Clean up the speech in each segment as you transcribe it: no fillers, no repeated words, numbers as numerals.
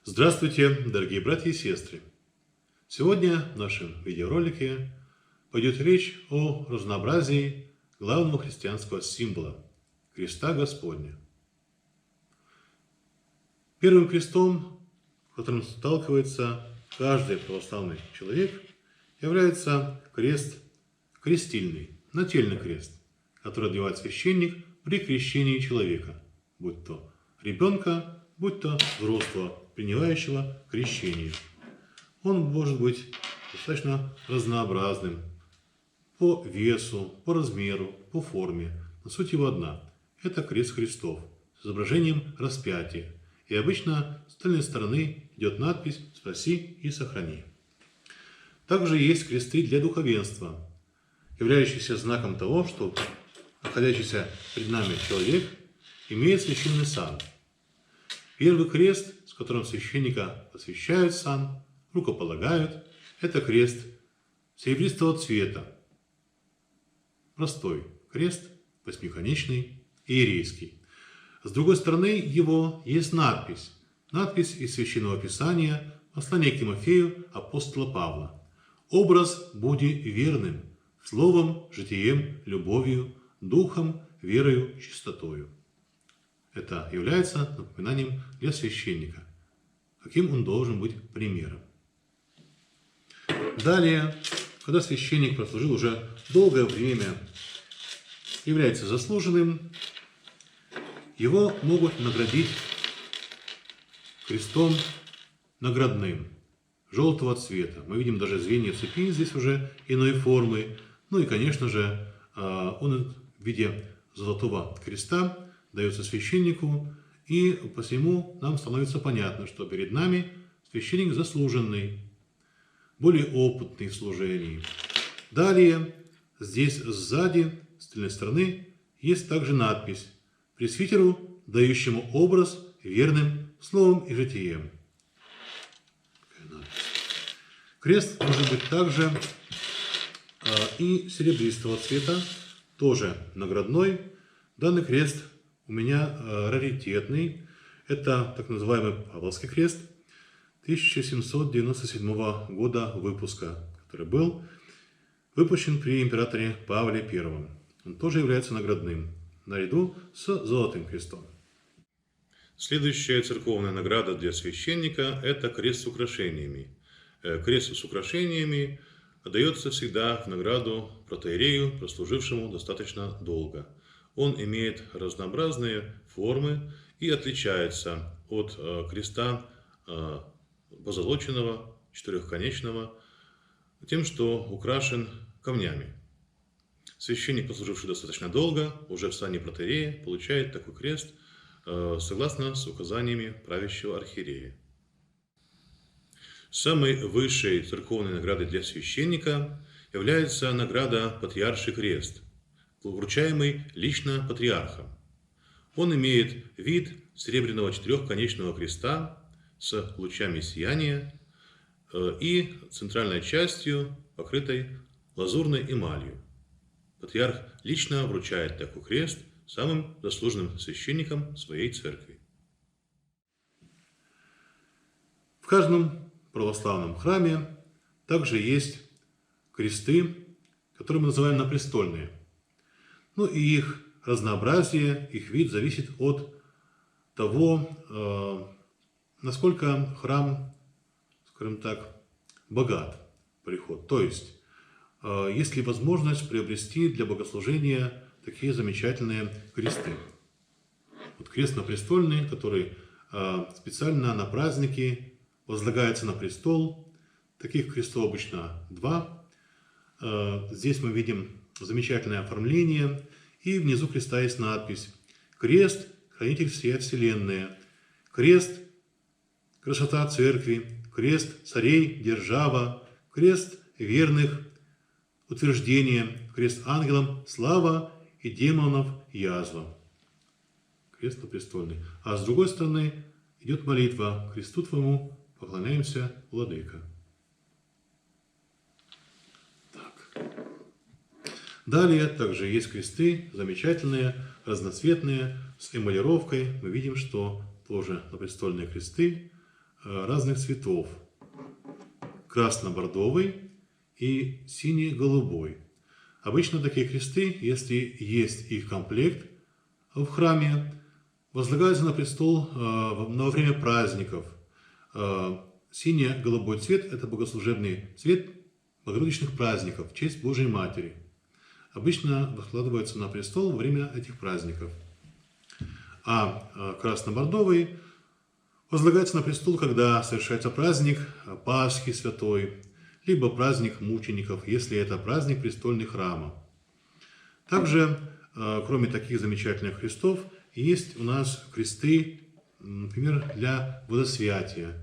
Здравствуйте, дорогие братья и сестры! Сегодня в нашем видеоролике пойдет речь о разнообразии главного христианского символа – креста Господня. Первым крестом, с которым сталкивается каждый православный человек, является крест крестильный, нательный крест, который одевает священник при крещении человека, будь то ребенка, будь то взрослого, принимающего крещение. Он может быть достаточно разнообразным по весу, по размеру, по форме. Но суть его одна – это крест Христов с изображением распятия. И обычно с тыльной стороны идет надпись «Спаси и сохрани». Также есть кресты для духовенства, являющиеся знаком того, что находящийся перед нами человек имеет священный сан. Первый крест, с которым священника посвящают в сан, рукополагают, это крест серебристого цвета. Простой крест, восьмиконечный, иерейский. С другой стороны его есть надпись. Надпись из Священного Писания, послание к Тимофею апостола Павла. «Образ буди верным, словом, житием, любовью, духом, верою, чистотою». Это является напоминанием для священника, каким он должен быть примером. Далее, когда священник прослужил уже долгое время, является заслуженным, его могут наградить крестом наградным, желтого цвета. Мы видим даже звенья цепи здесь уже иной формы. Ну и, конечно же, он в виде золотого креста дается священнику, и посему нам становится понятно, что перед нами священник заслуженный, более опытный в служении. Далее, здесь сзади, с тыльной стороны, есть также надпись «Пресвитеру, дающему образ верным словом и житием». Крест может быть также и серебристого цвета, тоже наградной. Данный крест у меня раритетный. Это так называемый Павловский крест 1797 года выпуска, который был выпущен при императоре Павле I. Он тоже является наградным, наряду с золотым крестом. Следующая церковная награда для священника – это крест с украшениями. Крест с украшениями дается всегда в награду протоиерею, прослужившему достаточно долго. Он имеет разнообразные формы и отличается от креста позолоченного, четырехконечного, тем, что украшен камнями. Священник, послуживший достаточно долго, уже в сане протоиерея, получает такой крест согласно с указаниями правящего архиерея. Самой высшей церковной наградой для священника является награда «Патриарший крест», вручаемый лично патриархом. Он имеет вид серебряного четырехконечного креста с лучами сияния и центральной частью, покрытой лазурной эмалью. Патриарх лично вручает такой крест самым заслуженным священникам своей церкви. В каждом православном храме также есть кресты, которые мы называем напрестольные. Ну и их разнообразие, их вид зависит от того, насколько храм, скажем так, богат приход. То есть, есть ли возможность приобрести для богослужения такие замечательные кресты. Вот крест напрестольный, который специально на праздники возлагается на престол. Таких крестов обычно два. Здесь мы видим замечательное оформление, и внизу креста есть надпись «Крест, хранитель всей вселенной», «Крест, красота церкви», «Крест, царей, держава», «Крест, верных, утверждение», «Крест ангелам, слава и демонов язва». Крест напрестольный. А с другой стороны идет молитва «Кресту Твоему поклоняемся, Владыка». Далее также есть кресты замечательные, разноцветные, с эмалировкой. Мы видим, что тоже напрестольные кресты разных цветов. Красно-бордовый и синий-голубой. Обычно такие кресты, если есть их комплект в храме, возлагаются на престол во время праздников. Синий-голубой цвет – это богослужебный цвет богородичных праздников в честь Божией Матери. Обычно выкладывается на престол во время этих праздников. А красно-бордовый возлагается на престол, когда совершается праздник Пасхи Святой, либо праздник мучеников, если это праздник престольных храма. Также, кроме таких замечательных крестов, есть у нас кресты, например, для водосвятия,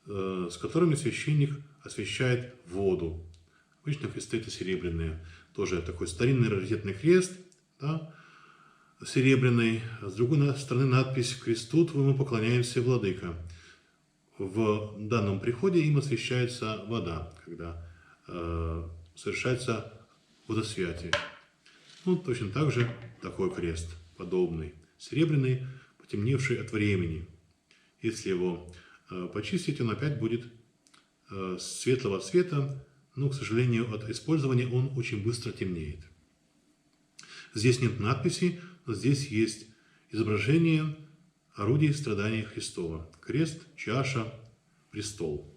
с которыми священник освящает воду. Обычно кресты это серебряные. Тоже такой старинный раритетный крест, да, серебряный. С другой стороны надпись «Кресту твоему поклоняемся, владыка». В данном приходе им освящается вода, когда совершается водосвятие. Ну, точно так же такой крест, подобный, серебряный, потемневший от времени. Если его почистить, он опять будет светлого цвета, но, к сожалению, от использования он очень быстро темнеет. Здесь нет надписи, но здесь есть изображение орудий страдания Христова. Крест, чаша, престол.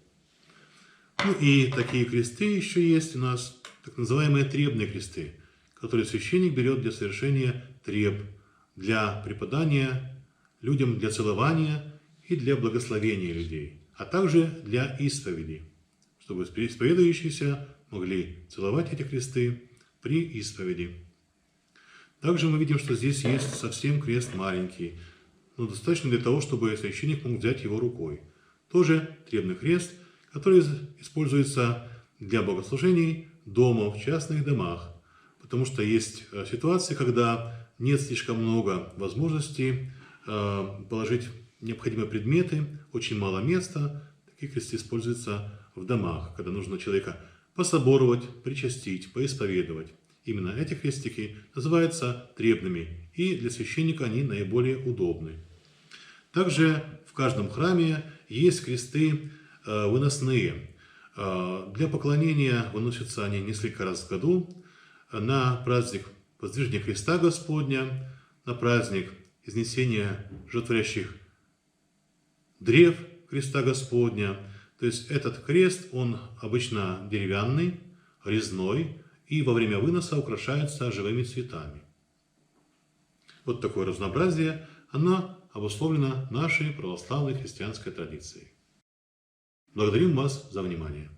Ну и такие кресты еще есть у нас, так называемые требные кресты, которые священник берет для совершения треб, для преподания людям, для целования и для благословения людей, а также для исповеди, чтобы исповедующиеся могли целовать эти кресты при исповеди. Также мы видим, что здесь есть совсем крест маленький, но достаточно для того, чтобы священник мог взять его рукой. Тоже требный крест, который используется для богослужений дома, в частных домах, потому что есть ситуации, когда нет слишком много возможностей положить необходимые предметы, очень мало места. Такие кресты используются в домах, когда нужно человека пособоровать, причастить, поисповедовать. Именно эти крестики называются требными, и для священника они наиболее удобны. Также в каждом храме есть кресты выносные. Для поклонения выносятся они несколько раз в году. На праздник Воздвижения Креста Господня, на праздник Изнесения жертворящих древ Креста Господня. То есть этот крест, он обычно деревянный, резной, и во время выноса украшается живыми цветами. Вот такое разнообразие, оно обусловлено нашей православной христианской традицией. Благодарим вас за внимание.